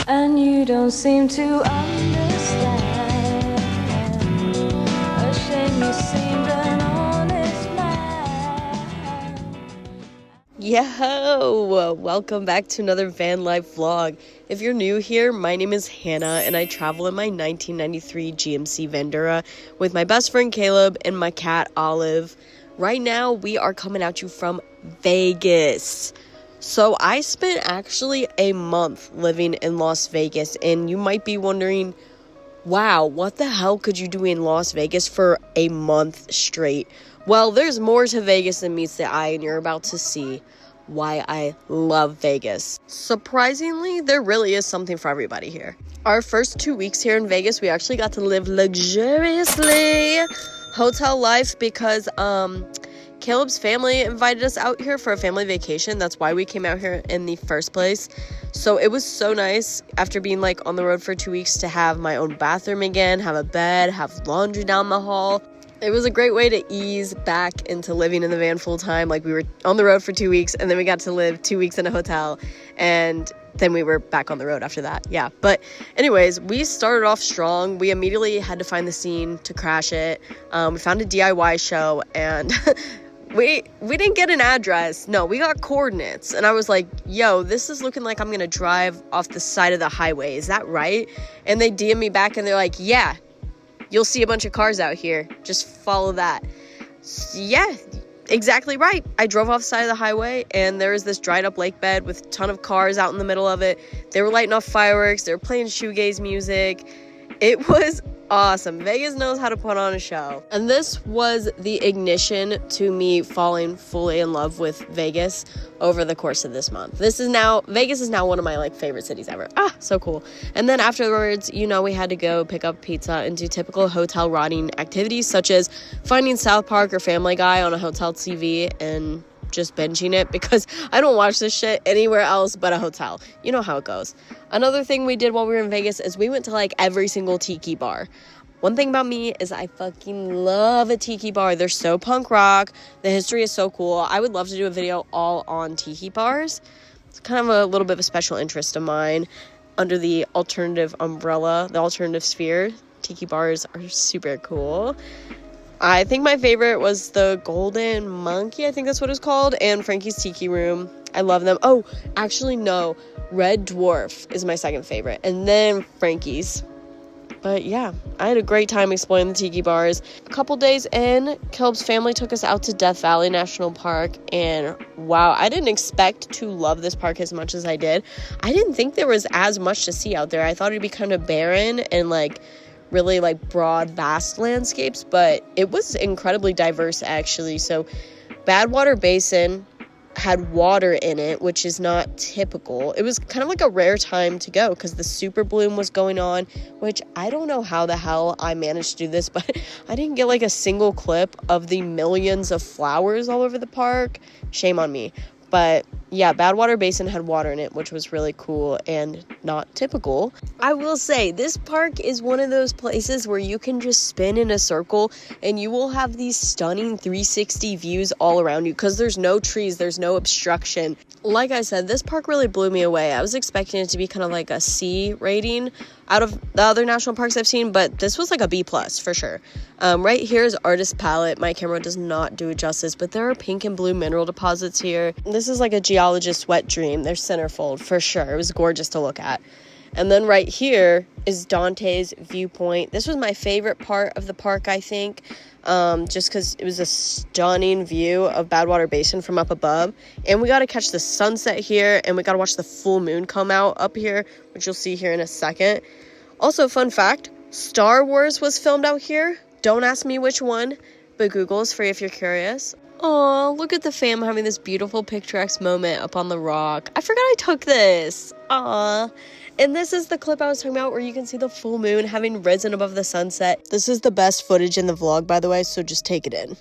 and you don't seem to understand. A shame you seemed an honest man. Yo, welcome back to another van life vlog. If you're new here, my name is Hannah and I travel in my 1993 GMC Vendura with my best friend Caleb and my cat Olive. Right now we are coming at you from Vegas. So I spent actually a month living in Las Vegas, and you might be wondering, wow, what the hell could you do in Las Vegas for a month straight? Well, there's more to Vegas than meets the eye, and you're about to see why I love Vegas. Surprisingly, there really is something for everybody here. Our first 2 weeks here in Vegas, we actually got to live luxuriously hotel life because Caleb's family invited us out here for a family vacation. That's why we came out here in the first place. So it was so nice after being like on the road for 2 weeks to have my own bathroom again, have a bed, have laundry down the hall. It was a great way to ease back into living in the van full time. Like, we were on the road for 2 weeks and then we got to live 2 weeks in a hotel, and then we were back on the road after that. Yeah, but anyways, we started off strong. We immediately had to find the scene to crash it. We found a DIY show, and we didn't get an address. No, we got coordinates. And I was like, yo, this is looking like I'm gonna drive off the side of the highway. Is that right? And they DM me back and they're like, yeah, you'll see a bunch of cars out here. Just follow that. Yeah, exactly right. I drove off the side of the highway, and there was this dried up lake bed with a ton of cars out in the middle of it. They were lighting off fireworks. They were playing shoegaze music. It was awesome. Vegas knows how to put on a show. And this was the ignition to me falling fully in love with Vegas over the course of this month. Vegas is now one of my favorite cities ever. So cool. And then afterwards, we had to go pick up pizza and do typical hotel rotting activities, such as finding South Park or Family Guy on a hotel TV and just binging it, because I don't watch this shit anywhere else but a hotel. You know how it goes. Another thing we did while we were in Vegas is we went to every single tiki bar. One thing about me is I fucking love a tiki bar. They're so punk rock. The history is so cool. I would love to do a video all on tiki bars. It's kind of a little bit of a special interest of mine under the alternative umbrella, the alternative sphere. Tiki bars are super cool. I think my favorite was the Golden Monkey, I think that's what it's called, and Frankie's Tiki Room. I love them. Oh, actually, no. Red Dwarf is my second favorite, and then Frankie's. But yeah, I had a great time exploring the tiki bars. A couple days in, Caleb's family took us out to Death Valley National Park, and wow, I didn't expect to love this park as much as I did. I didn't think there was as much to see out there. I thought it'd be kind of barren and really broad, vast landscapes, but it was incredibly diverse actually. So Badwater Basin had water in it, which is not typical. It was kind of a rare time to go because the super bloom was going on, which I don't know how the hell I managed to do this, but I didn't get a single clip of the millions of flowers all over the park. Shame on me. But yeah, Badwater Basin had water in it, which was really cool and not typical. I will say, this park is one of those places where you can just spin in a circle and you will have these stunning 360 views all around you because there's no trees, there's no obstruction. Like I said, this park really blew me away. I was expecting it to be kind of a C rating out of the other national parks I've seen, but this was a B+ for sure. Right here is Artist Palette. My camera does not do it justice, but there are pink and blue mineral deposits here. This is a geologist's wet dream. There's centerfold for sure. It was gorgeous to look at. And then right here is Dante's viewpoint. This was my favorite part of the park, I think, just because it was a stunning view of Badwater Basin from up above. And we got to catch the sunset here, and we got to watch the full moon come out up here, which you'll see here in a second. Also, fun fact, Star Wars was filmed out here. Don't ask me which one, but Google is free if you're curious. Aw, look at the fam having this beautiful picturesque moment up on the rock. I forgot I took this. Aw. And this is the clip I was talking about where you can see the full moon having risen above the sunset. This is the best footage in the vlog, by the way, so just take it in.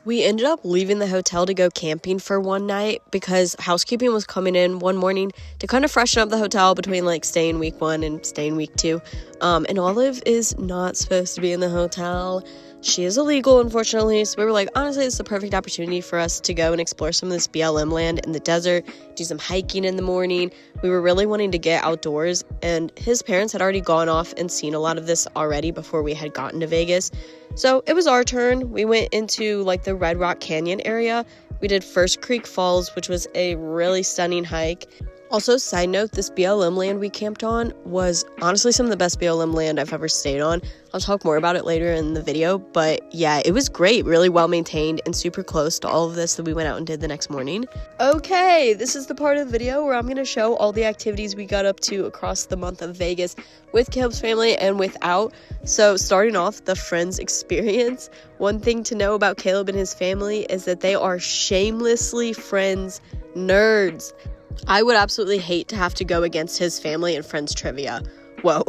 We ended up leaving the hotel to go camping for one night because housekeeping was coming in one morning to kind of freshen up the hotel between staying week 1 and staying week 2. And Olive is not supposed to be in the hotel. she is illegal, unfortunately. So we were like, honestly, it's the perfect opportunity for us to go and explore some of this BLM land in the desert, do some hiking in the morning. We were really wanting to get outdoors, and his parents had already gone off and seen a lot of this already before we had gotten to Vegas. So it was our turn. We went into like the Red Rock Canyon area. We did First Creek Falls, which was a really stunning hike. Also, side note, this BLM land we camped on was honestly some of the best BLM land I've ever stayed on. I'll talk more about it later in the video, but yeah, it was great, really well maintained, and super close to all of this that we went out and did the next morning. Okay, this is the part of the video where I'm going to show all the activities we got up to across the month of Vegas with Caleb's family and without. So starting off, the friends experience. One thing to know about Caleb and his family is that they are shamelessly friends nerds. I would absolutely hate to have to go against his family and friends trivia. Whoa.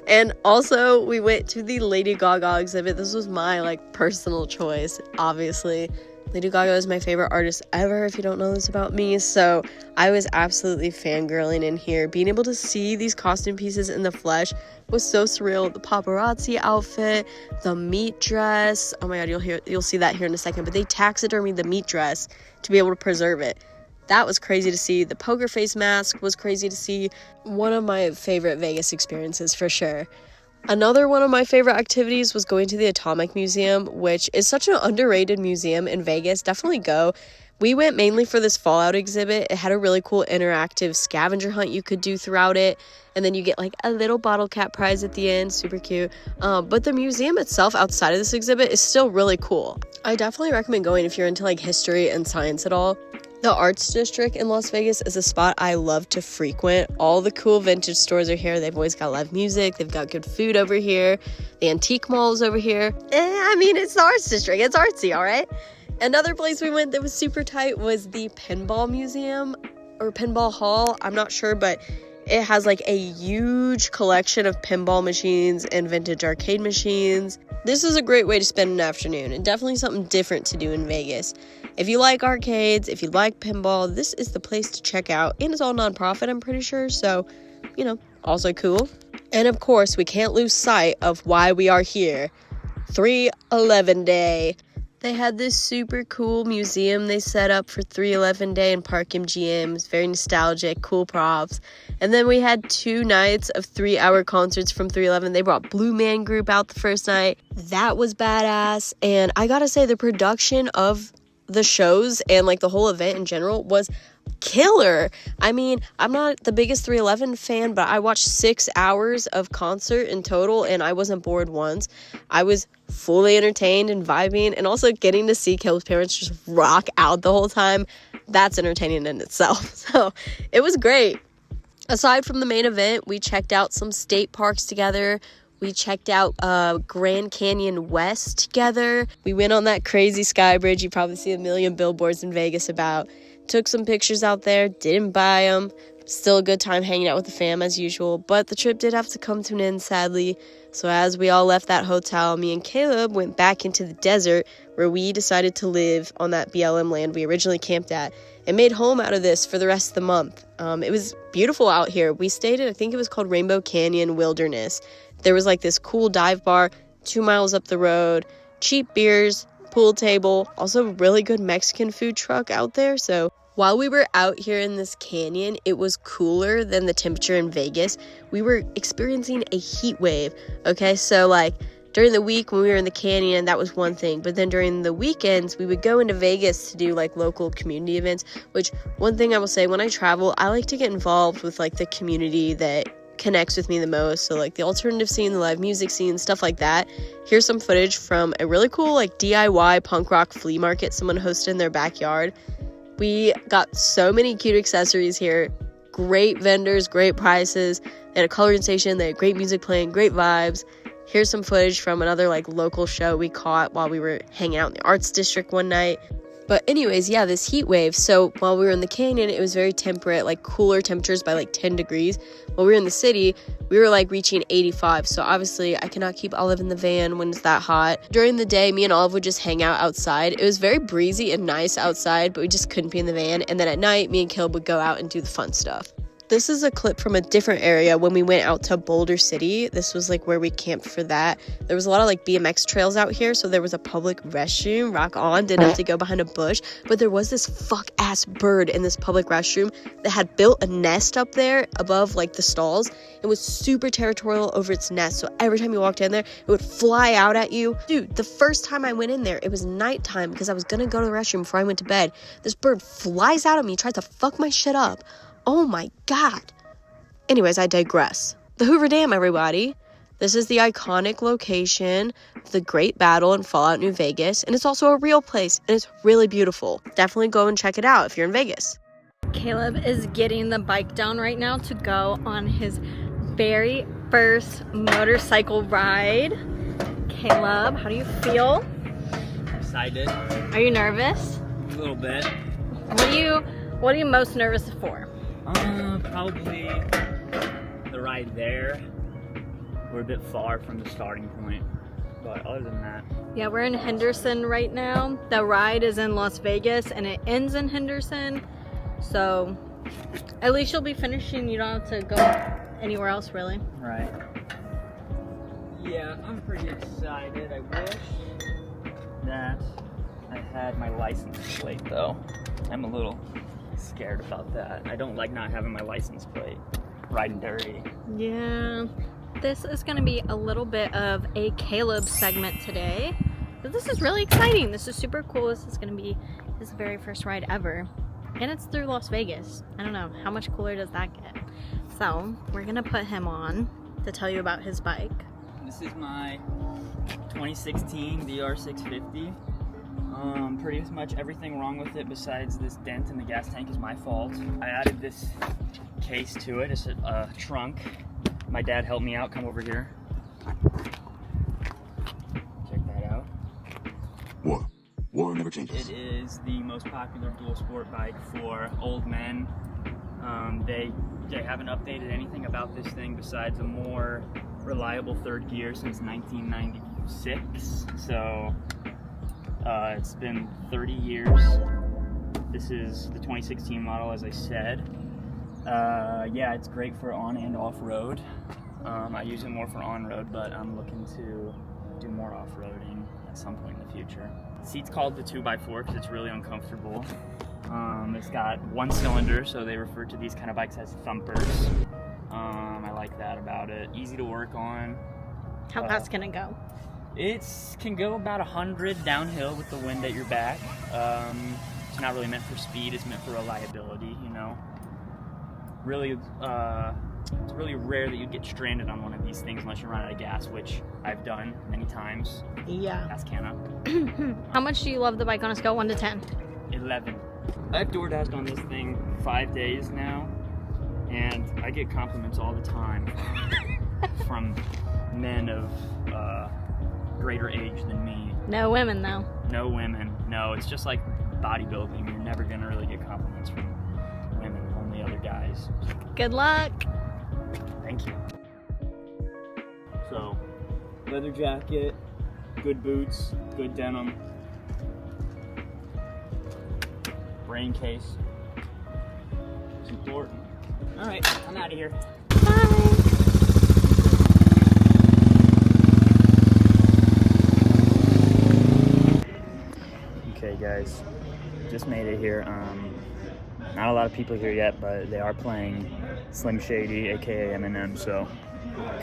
And also, we went to the Lady Gaga exhibit. This was my, personal choice, obviously. Lady Gaga is my favorite artist ever, if you don't know this about me. So I was absolutely fangirling in here. Being able to see these costume pieces in the flesh was so surreal. The paparazzi outfit, the meat dress. Oh my god, you'll see that here in a second. But they taxidermied the meat dress to be able to preserve it. That was crazy to see. The poker face mask was crazy to see. One of my favorite Vegas experiences for sure. Another one of my favorite activities was going to the Atomic Museum, which is such an underrated museum in Vegas. Definitely go. We went mainly for this Fallout exhibit. It had a really cool interactive scavenger hunt you could do throughout it. And then you get a little bottle cap prize at the end. Super cute. But the museum itself outside of this exhibit is still really cool. I definitely recommend going if you're into history and science at all. The Arts District in Las Vegas is a spot I love to frequent. All the cool vintage stores are here. They've always got live music. They've got good food over here. The antique mall is over here. It's the Arts District. It's artsy, all right? Another place we went that was super tight was the Pinball Museum or Pinball Hall. I'm not sure, but it has a huge collection of pinball machines and vintage arcade machines. This is a great way to spend an afternoon and definitely something different to do in Vegas. If you like arcades, if you like pinball, this is the place to check out. And it's all nonprofit, I'm pretty sure. So, also cool. And of course, we can't lose sight of why we are here. 3/11 Day. They had this super cool museum they set up for 3/11 Day in Park MGM. It was very nostalgic, cool props. And then we had 2 nights of 3-hour concerts from 3/11. They brought Blue Man Group out the first night. That was badass. And I gotta say, the production of the shows and the whole event in general was killer. I'm not the biggest 3/11 fan, but I watched 6 hours of concert in total and I wasn't bored once. I was fully entertained and vibing, and also getting to see Caleb's parents just rock out the whole time. That's entertaining in itself. So it was great. Aside from the main event, we checked out some state parks together. We checked out Grand Canyon West together. We went on that crazy sky bridge you probably see a million billboards in Vegas about. Took some pictures out there, didn't buy them. Still a good time hanging out with the fam as usual, but the trip did have to come to an end, sadly. So as we all left that hotel, me and Caleb went back into the desert where we decided to live on that BLM land we originally camped at and made home out of this for the rest of the month. It was beautiful out here. We stayed at, I think it was called Rainbow Canyon Wilderness. There was this cool dive bar 2 miles up the road, cheap beers, pool table, also really good Mexican food truck out there. So while we were out here in this canyon, it was cooler than the temperature in Vegas. We were experiencing a heat wave. Okay, so during the week when we were in the canyon, that was one thing. But then during the weekends, we would go into Vegas to do local community events, which one thing I will say, when I travel, I like to get involved with the community that connects with me the most. So the alternative scene, the live music scene, stuff like that. Here's some footage from a really cool DIY punk rock flea market someone hosted in their backyard. We got so many cute accessories here. Great vendors, great prices. They had a coloring station. They had great music playing, great vibes. Here's some footage from another local show we caught while we were hanging out in the Arts District one night. But anyways, yeah, this heat wave. So while we were in the canyon, it was very temperate, cooler temperatures by 10 degrees. While we were in the city, we were reaching 85. So obviously I cannot keep Olive in the van when it's that hot. During the day, me and Olive would just hang out outside. It was very breezy and nice outside, but we just couldn't be in the van. And then at night, me and Caleb would go out and do the fun stuff. This is a clip from a different area when we went out to Boulder City. This was like where we camped for that. There was a lot of like BMX trails out here, so there was a public restroom. Rock on, didn't have to go behind a bush, but there was this fuck ass bird in this public restroom that had built a nest up there above like the stalls. It was super territorial over its nest, so every time you walked in there, it would fly out at you. Dude, the first time I went in there, it was nighttime because I was gonna go to the restroom before I went to bed. This bird flies out at me, tries to fuck my shit up. Oh my God. Anyways, I digress. The Hoover Dam, everybody. This is the iconic location of the Great Battle in Fallout New Vegas, and it's also a real place, and it's really beautiful. Definitely go and check it out if you're in Vegas. Caleb is getting the bike down right now to go on his very first motorcycle ride. Caleb, how do you feel? Excited. Are you nervous? A little bit. What are you most nervous for? Probably the ride there. We're a bit far from the starting point, but other than that. Yeah, we're in Henderson right now. The ride is in Las Vegas and it ends in Henderson. So at least you'll be finishing. You don't have to go anywhere else really. Right. Yeah, I'm pretty excited. I wish that I had my license plate though. I'm a little scared about that. I don't like not having my license plate. Riding dirty. Yeah. This is going to be a little bit of a Caleb segment today. But this is really exciting. This is super cool. This is going to be his very first ride ever. And it's through Las Vegas. I don't know. How much cooler does that get? So, we're going to put him on to tell you about his bike. This is my 2016 VR650. Pretty much everything wrong with it besides this dent in the gas tank is my fault. I added this case to it. It's a trunk. My dad helped me out. Come over here. Check that out. What? War never changes. It is the most popular dual sport bike for old men. They haven't updated anything about this thing besides a more reliable third gear since 1996. So it's been 30 years. This is the 2016 model, as I said. Yeah, it's great for on and off-road. I use it more for on-road, but I'm looking to do more off-roading at some point in the future. The seat's called the 2x4 because it's really uncomfortable. It's got one cylinder, so they refer to these kind of bikes as thumpers. I like that about it. Easy to work on. How fast can it go? It can go about 100 downhill with the wind at your back. It's not really meant for speed, it's meant for reliability, you know. Really, it's really rare that you get stranded on one of these things unless you run out of gas, which I've done many times. Yeah. Ask Hannah. How much do you love the bike on a scale 1 to 10? 11. I've DoorDashed on this thing 5 days now, and I get compliments all the time from men of greater age than me. No women though. No women. No, it's just like bodybuilding. You're never gonna really get compliments from women, only other guys. Good luck. Thank you. So, leather jacket, good boots, good denim, brain case. It's important. All right, I'm out of here. Bye. Okay, guys, just made it here. Not a lot of people here yet, but they are playing Slim Shady, aka Eminem, so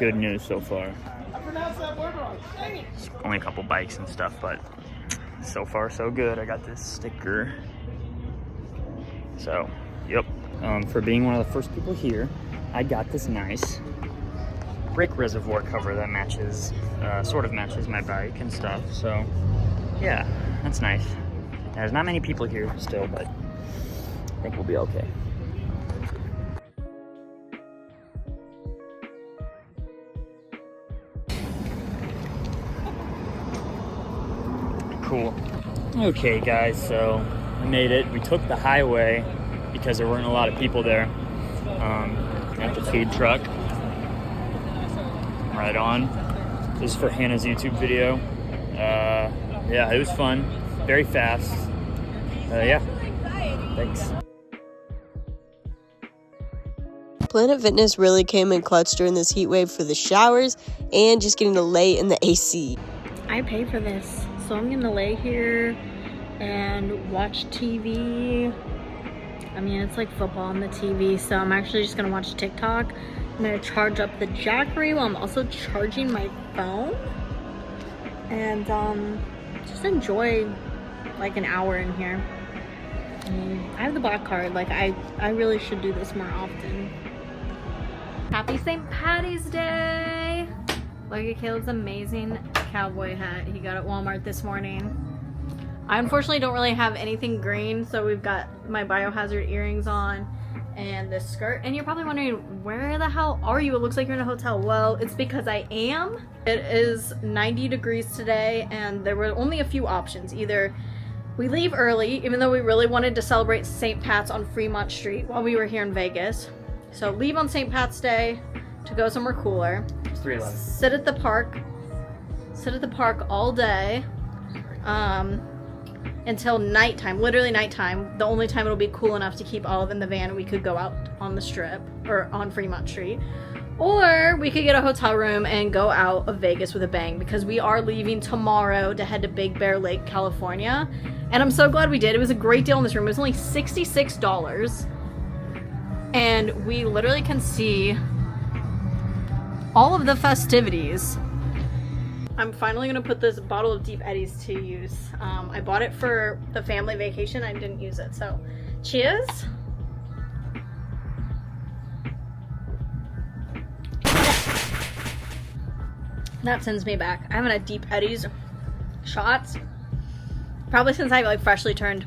good news so far. It's only a couple bikes and stuff, but so far so good. I got this sticker. So, yep. For being one of the first people here, I got this nice brake reservoir cover that matches, sort of matches my bike and stuff. So, yeah, that's nice. There's not many people here still, but I think we'll be okay. Cool. Okay, guys, so we made it. We took the highway because there weren't a lot of people there. At the food truck. Right on. This is for Hannah's YouTube video. Yeah, it was fun. Very fast. Yeah. Thanks. Planet Fitness really came in clutch during this heat wave for the showers and just getting to lay in the AC. I pay for this, so I'm gonna lay here and watch TV. I mean, it's like football on the TV, so I'm actually just gonna watch TikTok. I'm gonna charge up the Jackery while I'm also charging my phone. And just enjoy like an hour in here. I mean, I have the black card. Like, I really should do this more often. Happy St. Patty's Day! Look at Caleb's amazing cowboy hat he got at Walmart this morning. I unfortunately don't really have anything green, so we've got my biohazard earrings on and this skirt. And you're probably wondering, where the hell are you? It looks like you're in a hotel. Well, it's because I am. It is 90 degrees today, and there were only a few options. Either we leave early, even though we really wanted to celebrate St. Pat's on Fremont Street while we were here in Vegas. So leave on St. Pat's Day to go somewhere cooler. It's 3:11. Sit at the park all day until nighttime, literally nighttime. The only time it'll be cool enough to keep Olive in the van and we could go out on the strip or on Fremont Street. Or we could get a hotel room and go out of Vegas with a bang, because we are leaving tomorrow to head to Big Bear Lake, California. And I'm so glad we did. It was a great deal in this room. It was only $66. And we literally can see all of the festivities. I'm finally gonna put this bottle of Deep Eddies to use. I bought it for the family vacation. I didn't use it, so cheers. That sends me back. I haven't had Deep Eddies shots probably since I like freshly turned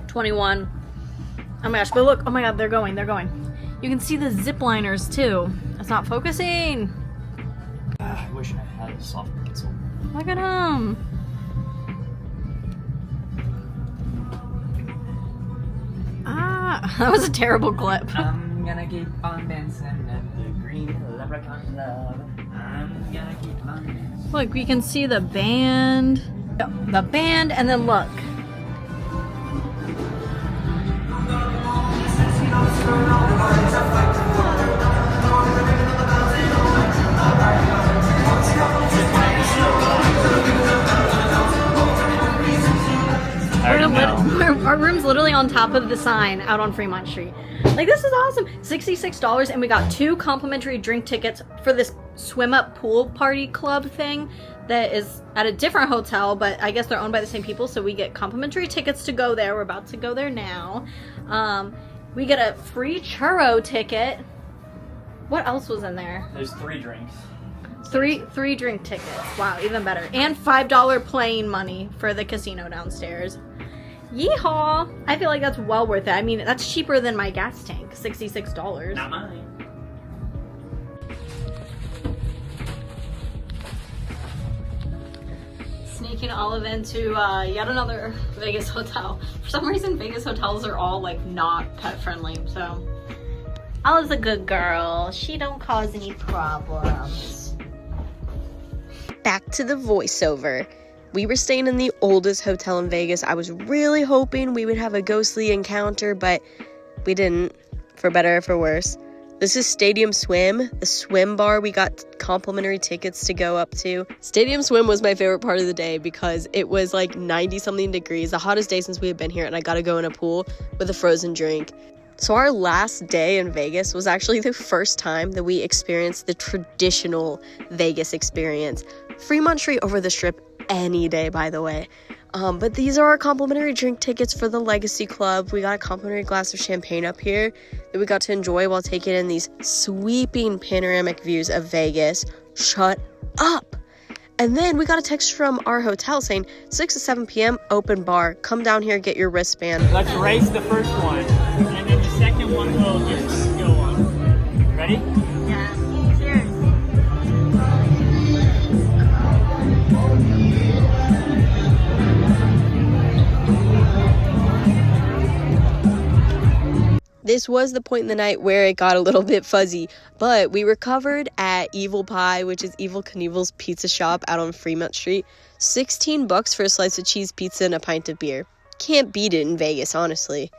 21. Oh my gosh, but look, oh my god, they're going. You can see the zip liners too. It's not focusing. I wish I had a soft pencil. Look at them. Ah, that was a terrible clip. I'm gonna keep on dancing at the green leprechaun love. I'm gonna keep on dancing. Look, we can see the band. The band, and then look. Our room's literally on top of the sign out on Fremont Street. Like, this is awesome. $66, and we got 2 complimentary drink tickets for this swim up pool party club thing that is at a different hotel, but I guess they're owned by the same people, so we get complimentary tickets to go there. We're about to go there now. We get a free churro ticket. What else was in there? There's 3 drinks. Three drink tickets. Wow, even better. And $5 playing money for the casino downstairs. Yeehaw! I feel like that's well worth it. I mean, that's cheaper than my gas tank, $66. Not mine. Sneaking Olive into yet another Vegas hotel. For some reason, Vegas hotels are all like not pet friendly, so Olive's a good girl. She don't cause any problems. Back to the voiceover. We were staying in the oldest hotel in Vegas. I was really hoping we would have a ghostly encounter, but we didn't, for better or for worse. This is Stadium Swim, the swim bar we got complimentary tickets to go up to. Stadium Swim was my favorite part of the day because it was like 90-something degrees, the hottest day since we had been here, and I got to go in a pool with a frozen drink. So our last day in Vegas was actually the first time that we experienced the traditional Vegas experience. Fremont Street over the Strip any day, by the way. But these are our complimentary drink tickets for the Legacy Club. We got a complimentary glass of champagne up here that we got to enjoy while taking in these sweeping panoramic views of Vegas. Shut up! And then we got a text from our hotel saying 6 to 7 p.m. open bar. Come down here, get your wristband. Let's race the first one, and then the second one will just go on. Ready? Yeah. Cheers. This was the point in the night where it got a little bit fuzzy, but we recovered at Evil Pie, which is Evil Knievel's pizza shop out on Fremont Street. $16 for a slice of cheese pizza and a pint of beer. Can't beat it in Vegas, honestly.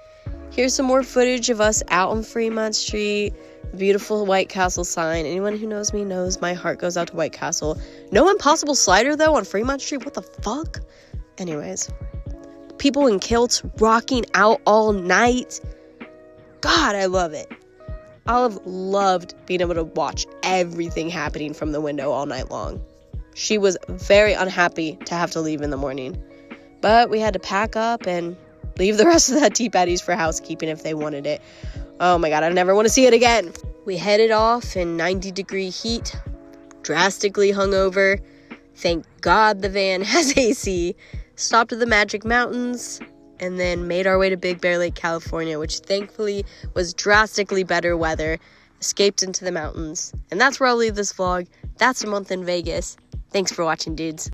Here's some more footage of us out on Fremont Street. The beautiful White Castle sign. Anyone who knows me knows my heart goes out to White Castle. No Impossible Slider, though, on Fremont Street? What the fuck? Anyways. People in kilts rocking out all night. God, I love it. Olive loved being able to watch everything happening from the window all night long. She was very unhappy to have to leave in the morning. But we had to pack up and leave the rest of that Tea Patties for housekeeping if they wanted it. Oh my God, I never want to see it again. We headed off in 90-degree heat, drastically hungover. Thank God the van has AC. Stopped at the Magic Mountains, and then made our way to Big Bear Lake, California, which thankfully was drastically better weather. Escaped into the mountains. And that's where I'll leave this vlog. That's a month in Vegas. Thanks for watching, dudes.